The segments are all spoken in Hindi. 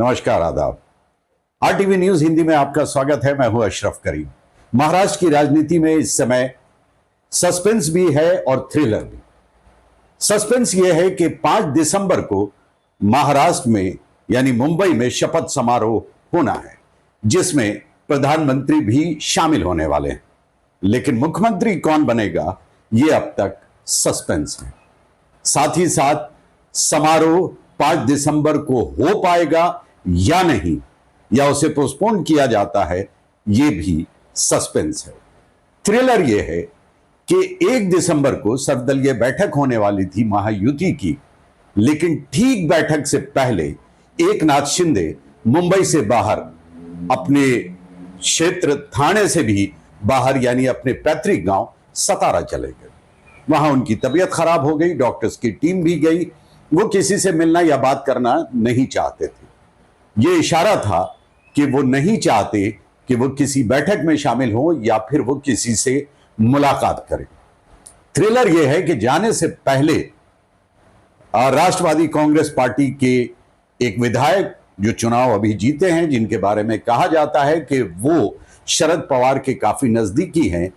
नमस्कार, आदाब। आरटीवी न्यूज हिंदी में आपका स्वागत है। मैं हूं अशरफ करीम। महाराष्ट्र की राजनीति में इस समय सस्पेंस भी है और थ्रिलर भी। सस्पेंस यह है कि 5 दिसंबर को महाराष्ट्र में यानी मुंबई में शपथ समारोह होना है, जिसमें प्रधानमंत्री भी शामिल होने वाले हैं। लेकिन मुख्यमंत्री कौन बनेगा, यह अब तक सस्पेंस है। साथ ही साथ समारोह 5 दिसंबर को हो पाएगा या नहीं, या उसे पोस्टपोन किया जाता है, यह भी सस्पेंस है। थ्रिलर यह है कि 1 दिसंबर को सर्वदलीय बैठक होने वाली थी महायुति की, लेकिन ठीक बैठक से पहले एकनाथ शिंदे मुंबई से बाहर, अपने क्षेत्र थाने से भी बाहर, यानी अपने पैतृक गांव सतारा चले गए। वहां उनकी तबीयत खराब हो गई, डॉक्टर्स की टीम भी गई। वो किसी से मिलना या बात करना नहीं चाहते थे। यह इशारा था कि वो नहीं चाहते कि वो किसी बैठक में शामिल हो या फिर वो किसी से मुलाकात करें। थ्रिलर यह है कि जाने से पहले राष्ट्रवादी कांग्रेस पार्टी के एक विधायक जो चुनाव अभी जीते हैं, जिनके बारे में कहा जाता है कि वो शरद पवार के काफी नजदीकी हैं,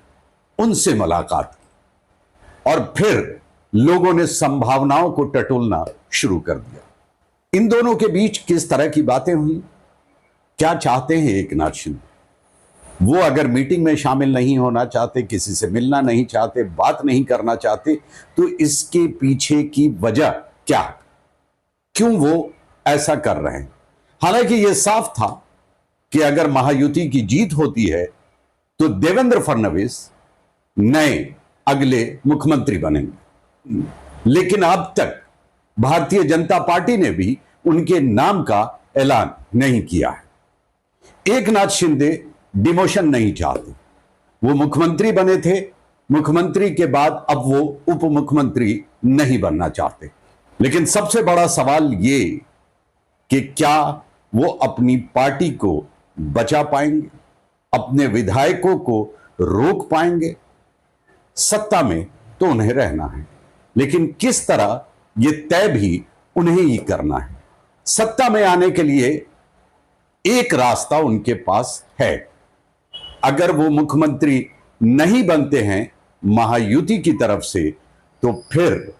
उनसे मुलाकात की और फिर लोगों ने संभावनाओं को टटोलना शुरू कर दिया। इन दोनों के बीच किस तरह की बातें हुई, क्या चाहते हैं एकनाथ शिंदे? वो अगर मीटिंग में शामिल नहीं होना चाहते, किसी से मिलना नहीं चाहते, बात नहीं करना चाहते, तो इसके पीछे की वजह क्या, क्यों वो ऐसा कर रहे हैं? हालांकि यह साफ था कि अगर महायुति की जीत होती है तो देवेंद्र फडणवीस नए अगले मुख्यमंत्री बनेंगे। लेकिन अब तक भारतीय जनता पार्टी ने भी उनके नाम का ऐलान नहीं किया है। एकनाथ शिंदे डिमोशन नहीं चाहते। वो मुख्यमंत्री बने थे, मुख्यमंत्री के बाद अब वो उप मुख्यमंत्री नहीं बनना चाहते। लेकिन सबसे बड़ा सवाल ये कि क्या वो अपनी पार्टी को बचा पाएंगे, अपने विधायकों को रोक पाएंगे? सत्ता में तो उन्हें रहना है, लेकिन किस तरह यह तय भी उन्हें ही करना है। सत्ता में आने के लिए एक रास्ता उनके पास है। अगर वो मुख्यमंत्री नहीं बनते हैं महायुति की तरफ से, तो फिर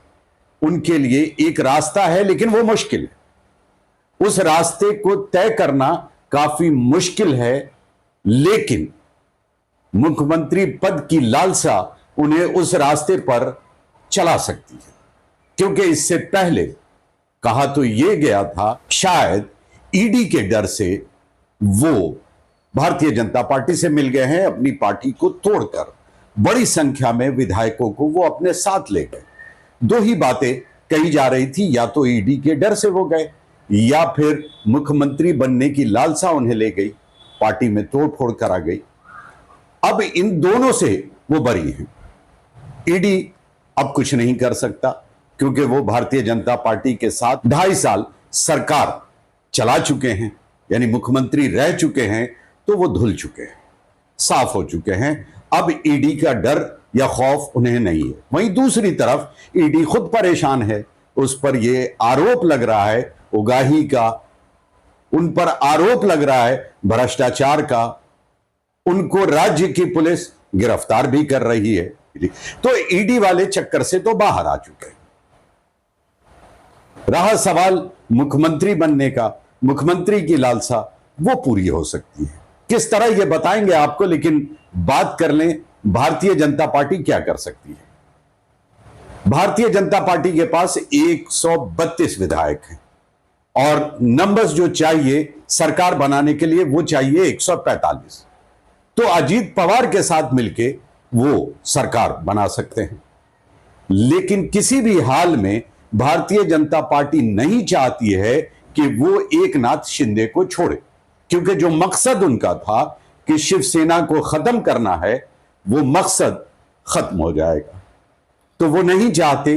उनके लिए एक रास्ता है, लेकिन वो मुश्किल है। उस रास्ते को तय करना काफी मुश्किल है, लेकिन मुख्यमंत्री पद की लालसा उन्हें उस रास्ते पर चला सकती है। क्योंकि इससे पहले कहा तो यह गया था, शायद ईडी के डर से वो भारतीय जनता पार्टी से मिल गए हैं, अपनी पार्टी को तोड़कर बड़ी संख्या में विधायकों को वो अपने साथ ले गए। दो ही बातें कही जा रही थी, या तो ईडी के डर से वो गए, या फिर मुख्यमंत्री बनने की लालसा उन्हें ले गई, पार्टी में तोड़ फोड़ करा गई। अब इन दोनों से वो बरी हैं। ईडी अब कुछ नहीं कर सकता, क्योंकि वो भारतीय जनता पार्टी के साथ 2.5 साल सरकार चला चुके हैं, यानी मुख्यमंत्री रह चुके हैं, तो वो धुल चुके हैं, साफ हो चुके हैं। अब ईडी का डर या खौफ उन्हें नहीं है। वहीं दूसरी तरफ ईडी खुद परेशान है। उस पर यह आरोप लग रहा है उगाही का, उन पर आरोप लग रहा है भ्रष्टाचार का। उनको राज्य की पुलिस गिरफ्तार भी कर रही है। तो ईडी वाले चक्कर से तो बाहर आ चुके हैं। रहा सवाल मुख्यमंत्री बनने का, मुख्यमंत्री की लालसा वो पूरी हो सकती है। किस तरह ये बताएंगे आपको, लेकिन बात कर लें भारतीय जनता पार्टी क्या कर सकती है। भारतीय जनता पार्टी के पास 132 विधायक हैं और नंबर्स जो चाहिए सरकार बनाने के लिए वो चाहिए 145। तो अजीत पवार के साथ मिलके वो सरकार बना सकते हैं। लेकिन किसी भी हाल में भारतीय जनता पार्टी नहीं चाहती है कि वो एकनाथ शिंदे को छोड़े, क्योंकि जो मकसद उनका था कि शिवसेना को खत्म करना है, वो मकसद खत्म हो जाएगा। तो वो नहीं चाहते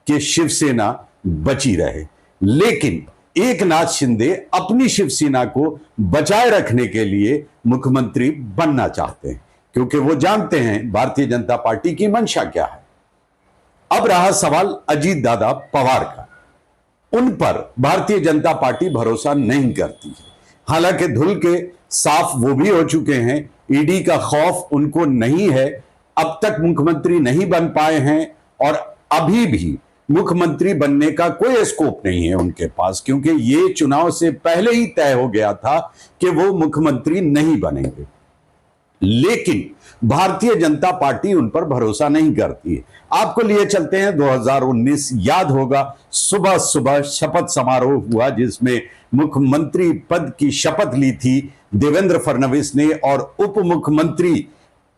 कि शिवसेना बची रहे। लेकिन एकनाथ शिंदे अपनी शिवसेना को बचाए रखने के लिए मुख्यमंत्री बनना चाहते हैं, क्योंकि वो जानते हैं भारतीय जनता पार्टी की मंशा क्या है। अब रहा सवाल अजीत दादा पवार का। उन पर भारतीय जनता पार्टी भरोसा नहीं करती है। हालांकि धुल के साफ वो भी हो चुके हैं, ईडी का खौफ उनको नहीं है, अब तक मुख्यमंत्री नहीं बन पाए हैं और अभी भी मुख्यमंत्री बनने का कोई स्कोप नहीं है उनके पास, क्योंकि ये चुनाव से पहले ही तय हो गया था कि वो मुख्यमंत्री नहीं बनेंगे। लेकिन भारतीय जनता पार्टी उन पर भरोसा नहीं करती है। आपको लिए चलते हैं 2019, याद होगा सुबह सुबह शपथ समारोह हुआ जिसमें मुख्यमंत्री पद की शपथ ली थी देवेंद्र फडणवीस ने और उप मुख्यमंत्री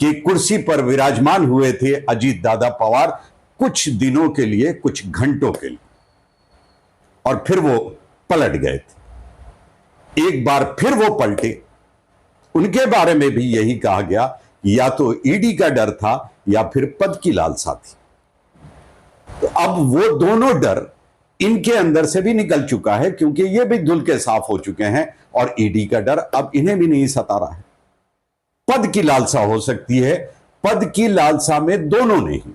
की कुर्सी पर विराजमान हुए थे अजीत दादा पवार, कुछ दिनों के लिए, कुछ घंटों के लिए, और फिर वो पलट गए थे। एक बार फिर वो पलटे। उनके बारे में भी यही कहा गया, या तो ईडी का डर था या फिर पद की लालसा थी। तो अब वो दोनों डर इनके अंदर से भी निकल चुका है, क्योंकि ये भी धुल के साफ हो चुके हैं और ईडी का डर अब इन्हें भी नहीं सता रहा है। पद की लालसा हो सकती है, पद की लालसा में दोनों ने ही,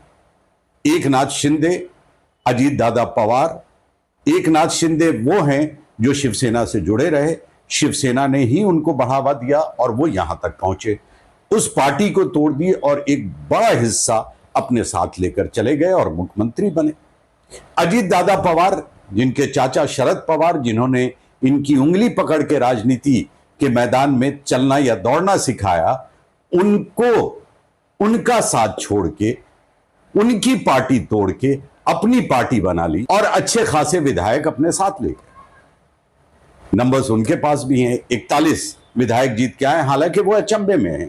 एकनाथ शिंदे, अजीत दादा पवार। एकनाथ शिंदे वो हैं जो शिवसेना से जुड़े रहे, शिवसेना ने ही उनको बढ़ावा दिया और वो यहां तक पहुंचे, उस पार्टी को तोड़ दी और एक बड़ा हिस्सा अपने साथ लेकर चले गए और मुख्यमंत्री बने। अजीत दादा पवार, जिनके चाचा शरद पवार, जिन्होंने इनकी उंगली पकड़ के राजनीति के मैदान में चलना या दौड़ना सिखाया, उनको उनका साथ छोड़ के, उनकी पार्टी तोड़ के अपनी पार्टी बना ली और अच्छे खासे विधायक अपने साथ ले गए। नंबर्स उनके पास भी हैं, 41 विधायक जीत के आए। हालांकि वो अचंभे में हैं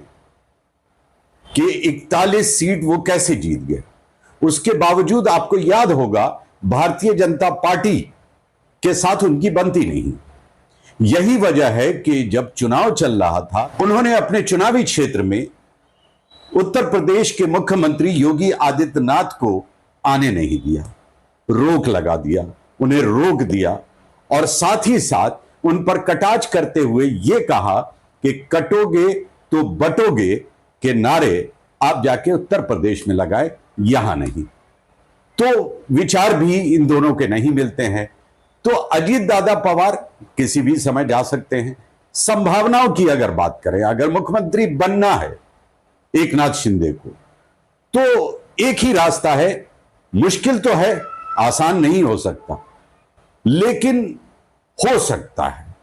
कि 41 सीट वो कैसे जीत गए। उसके बावजूद आपको याद होगा भारतीय जनता पार्टी के साथ उनकी बनती नहीं। यही वजह है कि जब चुनाव चल रहा था, उन्होंने अपने चुनावी क्षेत्र में उत्तर प्रदेश के मुख्यमंत्री योगी आदित्यनाथ को आने नहीं दिया, रोक लगा दिया, उन्हें रोक दिया और साथ ही साथ उन पर कटाक्ष करते हुए यह कहा कि कटोगे तो बटोगे के नारे आप जाके उत्तर प्रदेश में लगाए, यहां नहीं। तो विचार भी इन दोनों के नहीं मिलते हैं। तो अजीत दादा पवार किसी भी समय जा सकते हैं। संभावनाओं की अगर बात करें, अगर मुख्यमंत्री बनना है एकनाथ शिंदे को, तो एक ही रास्ता है। मुश्किल तो है, आसान नहीं हो सकता, लेकिन हो सकता है।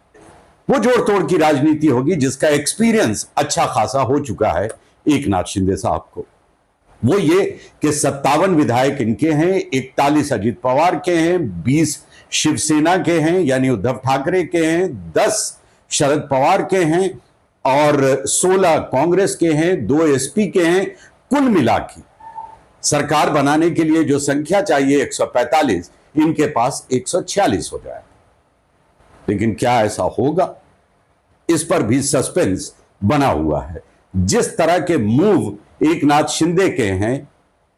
वो जोड़ तोड़ की राजनीति होगी जिसका एक्सपीरियंस अच्छा खासा हो चुका है एकनाथ शिंदे साहब को। वो ये कि 57 विधायक इनके हैं, 41 अजीत पवार के हैं, 20 शिवसेना के हैं यानी उद्धव ठाकरे के हैं, 10 शरद पवार के हैं और 16 कांग्रेस के हैं, 2 एसपी के हैं। कुल मिला के सरकार बनाने के लिए जो संख्या चाहिए 145, इनके पास 146 हो जाए। लेकिन क्या ऐसा होगा, इस पर भी सस्पेंस बना हुआ है। जिस तरह के मूव एकनाथ शिंदे के हैं,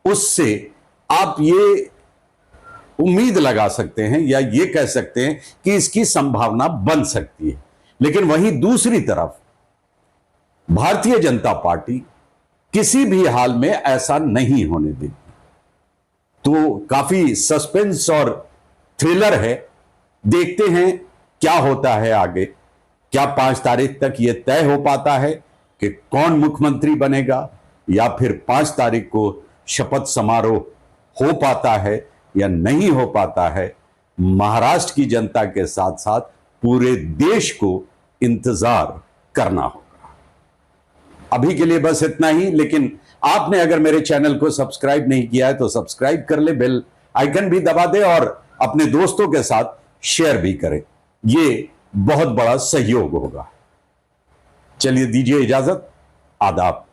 उससे आप ये उम्मीद लगा सकते हैं या ये कह सकते हैं कि इसकी संभावना बन सकती है। लेकिन वहीं दूसरी तरफ भारतीय जनता पार्टी किसी भी हाल में ऐसा नहीं होने देगी। तो काफी सस्पेंस और थ्रिलर है। देखते हैं क्या होता है आगे। क्या 5 तारीख तक यह तय हो पाता है कि कौन मुख्यमंत्री बनेगा, या फिर 5 तारीख को शपथ समारोह हो पाता है या नहीं हो पाता है। महाराष्ट्र की जनता के साथ साथ पूरे देश को इंतजार करना होगा। अभी के लिए बस इतना ही। लेकिन आपने अगर मेरे चैनल को सब्सक्राइब नहीं किया है तो सब्सक्राइब कर ले, बेल आइकन भी दबा दे और अपने दोस्तों के साथ शेयर भी करें। ये बहुत बड़ा सहयोग होगा। चलिए दीजिए इजाजत। आदाब।